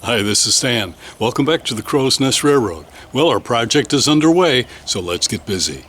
Hi, this is Stan. Welcome back to the Crow's Nest Railroad. Well, our project is underway, so let's get busy.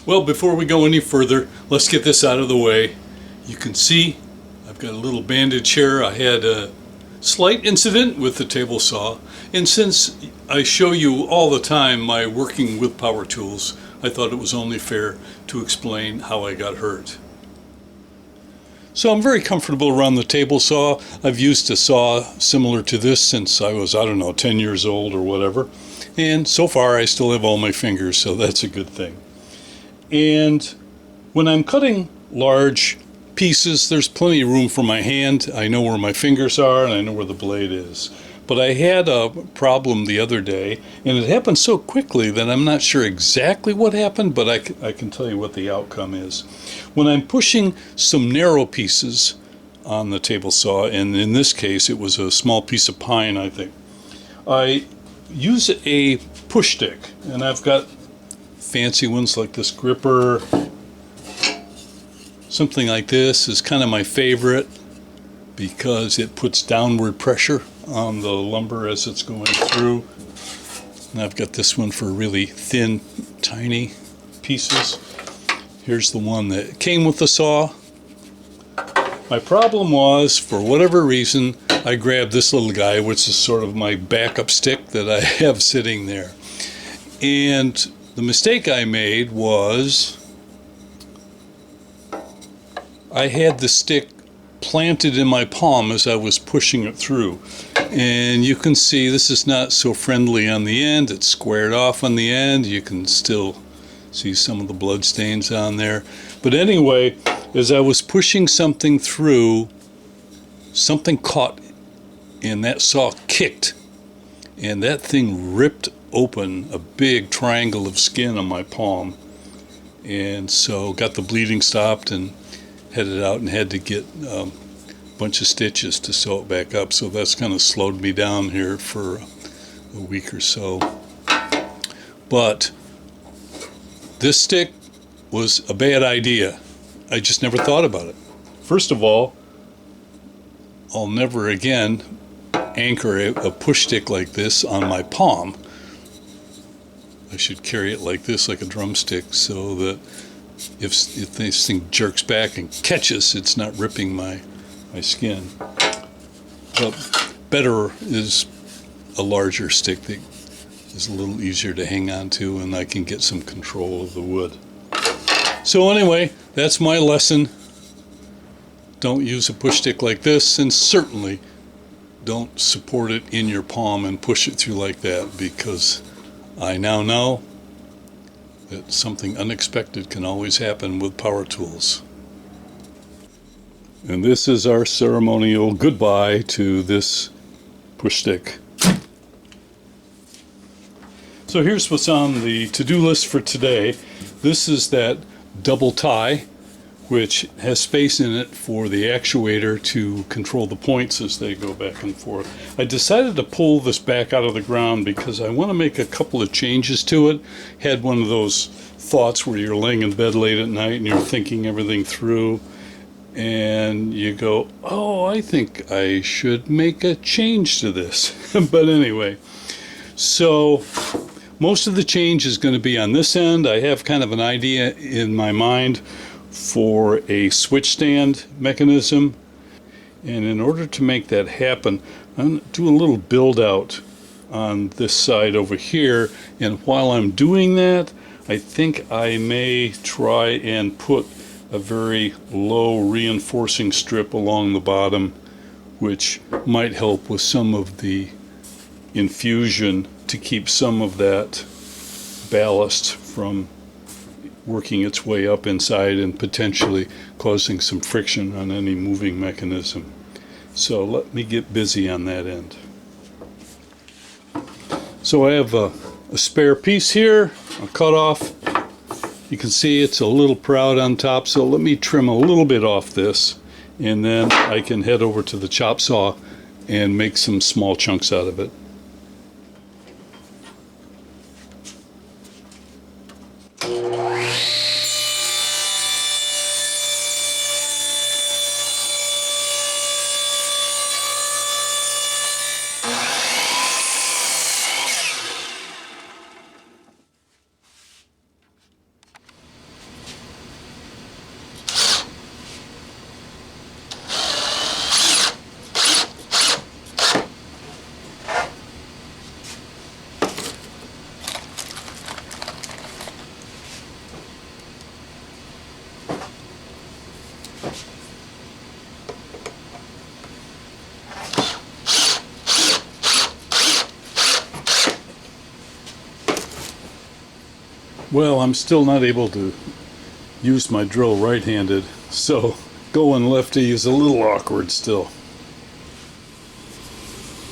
Well, before we go any further, let's get this out of the way. You can see I've got a little bandage here. I had a slight incident with the table saw, and since I show you all the time my working with power tools, I thought it was only fair to explain how I got hurt. So I'm very comfortable around the table saw. I've used a saw similar to this since I was, 10 years old or whatever. And so far I still have all my fingers, so that's a good thing. And when I'm cutting large pieces, there's plenty of room for my hand. I know where my fingers are and I know where the blade is. But I had a problem the other day, and it happened so quickly that I'm not sure exactly what happened, but I can tell you what the outcome is. When I'm pushing some narrow pieces on the table saw, and in this case it was a small piece of pine, I think, I use a push stick, and I've got fancy ones like this gripper. Something like this is kind of my favorite because it puts downward pressure on the lumber as it's going through. And I've got this one for really thin, tiny pieces. Here's the one that came with the saw. My problem was, for whatever reason, I grabbed this little guy, which is sort of my backup stick that I have sitting there. And the mistake I made was I had the stick planted in my palm as I was pushing it through. And you can see this is not so friendly on the end. It's squared off on the end. You can still see some of the blood stains on there. But anyway, as I was pushing something through, something caught and that saw kicked. And that thing ripped open a big triangle of skin on my palm, and so got the bleeding stopped and headed out and had to get a bunch of stitches to sew it back up. So that's kind of slowed me down here for a week or so. But this stick was a bad idea. I just never thought about it. First of all, I'll never again anchor a push stick like this on my palm. I should carry it like this, like a drumstick, so that if this thing jerks back and catches, it's not ripping my skin. But better is a larger stick that is a little easier to hang on to, and I can get some control of the wood. So anyway, that's my lesson. Don't use a push stick like this, and certainly don't support it in your palm and push it through like that, because I now know that something unexpected can always happen with power tools. And this is our ceremonial goodbye to this push stick. So here's what's on the to-do list for today. This is that double tie, which has space in it for the actuator to control the points as they go back and forth. I decided to pull this back out of the ground because I want to make a couple of changes to it. Had one of those thoughts where you're laying in bed late at night and you're thinking everything through, and you go, oh, I think I should make a change to this. But anyway, so most of the change is going to be on this end. I have kind of an idea in my mind for a switch stand mechanism, and in order to make that happen, I'm going to do a little build out on this side over here, and while I'm doing that, I think I may try and put a very low reinforcing strip along the bottom, which might help with some of the infusion to keep some of that ballast from working its way up inside and potentially causing some friction on any moving mechanism. So let me get busy on that end. So I have a spare piece here, a cut off, You can see it's a little proud on top, so let me trim a little bit off this, and then I can head over to the chop saw and make some small chunks out of it. Well, I'm still not able to use my drill right-handed, so going lefty is a little awkward still.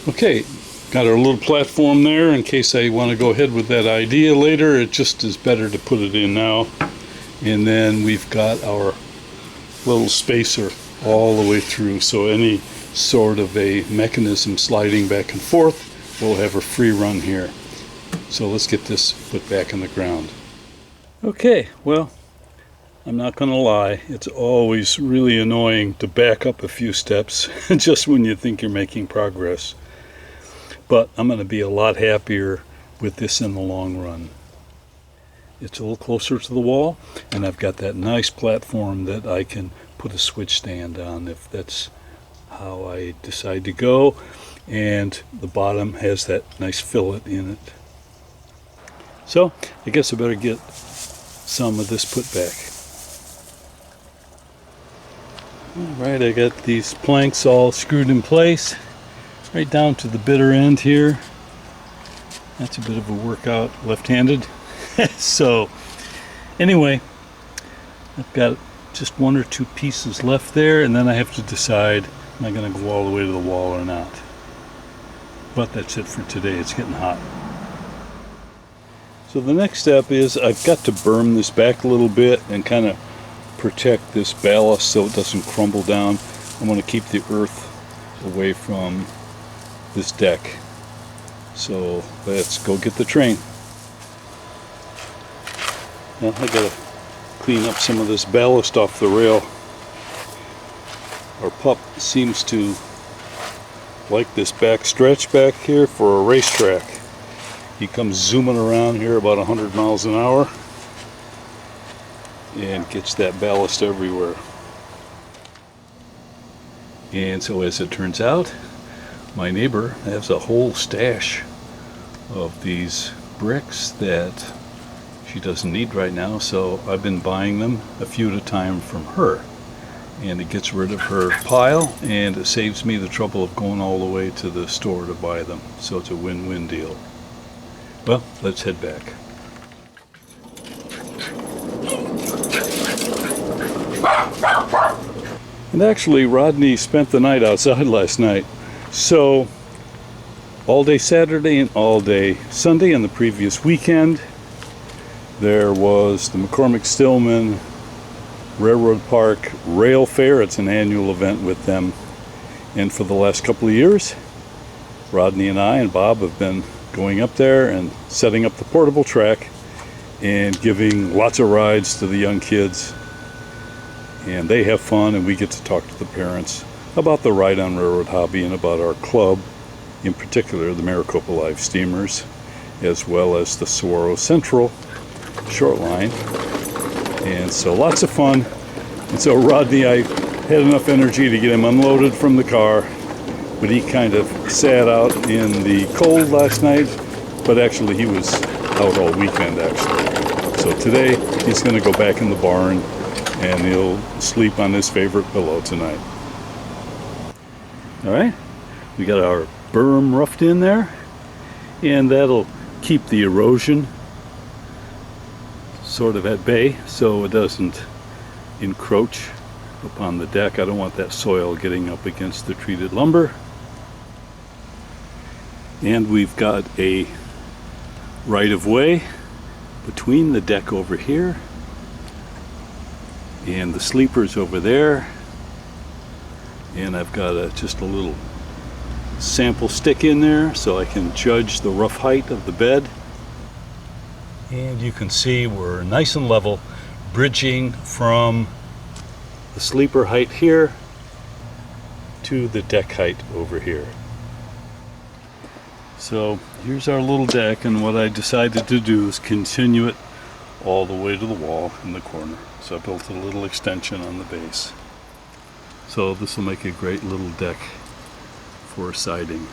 Okay, got our little platform there in case I want to go ahead with that idea later. It just is better to put it in now. And then we've got our little spacer all the way through, so any sort of a mechanism sliding back and forth will have a free run here. So let's get this put back in the ground. Okay, well, I'm not going to lie, it's always really annoying to back up a few steps just when you think you're making progress. But I'm going to be a lot happier with this in the long run. It's a little closer to the wall, and I've got that nice platform that I can put a switch stand on if that's how I decide to go. And the bottom has that nice fillet in it. So I guess I better get some of this put back. Alright, I got these planks all screwed in place right down to the bitter end here. That's a bit of a workout left-handed. So anyway, I've got just one or two pieces left there, and then I have to decide, am I going to go all the way to the wall or not. But that's it for today. It's getting hot. So the next step is I've got to berm this back a little bit and kind of protect this ballast so it doesn't crumble down. I want to keep the earth away from this deck. So let's go get the train. Now I gotta clean up some of this ballast off the rail. Our pup seems to like this back stretch back here for a racetrack. He comes zooming around here about 100 miles an hour and gets that ballast everywhere. And so as it turns out, my neighbor has a whole stash of these bricks that she doesn't need right now, so I've been buying them a few at a time from her. And it gets rid of her pile, and it saves me the trouble of going all the way to the store to buy them. So it's a win-win deal. Well, let's head back. And actually, Rodney spent the night outside last night. So, all day Saturday and all day Sunday and the previous weekend, there was the McCormick-Stillman Railroad Park Rail Fair. It's an annual event with them. And for the last couple of years, Rodney and I and Bob have been going up there and setting up the portable track and giving lots of rides to the young kids. And they have fun, and we get to talk to the parents about the Ride on Railroad hobby and about our club, in particular the Maricopa Live Steamers, as well as the Saguaro Central short line. And so lots of fun. And so Rodney, I had enough energy to get him unloaded from the car, but he kind of sat out in the cold last night, but actually he was out all weekend actually. So today he's going to go back in the barn and he'll sleep on his favorite pillow tonight. All right, we got our berm roughed in there, and that'll keep the erosion sort of at bay so it doesn't encroach upon the deck. I don't want that soil getting up against the treated lumber. And we've got a right-of-way between the deck over here And the sleeper's over there. And I've got just a little sample stick in there so I can judge the rough height of the bed. And you can see we're nice and level, bridging from the sleeper height here to the deck height over here. So here's our little deck, and what I decided to do is continue it all the way to the wall in the corner. So I built a little extension on the base. So this will make a great little deck for siding.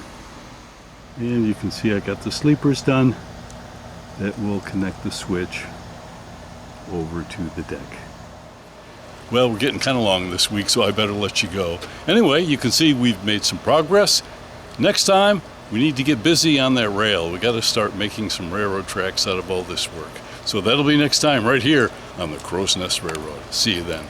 And you can see I got the sleepers done. That will connect the switch over to the deck. Well, we're getting kind of long this week, so I better let you go. Anyway, you can see we've made some progress. Next time, we need to get busy on that rail. We got to start making some railroad tracks out of all this work. So that'll be next time right here on the Crow's Nest Railroad. See you then.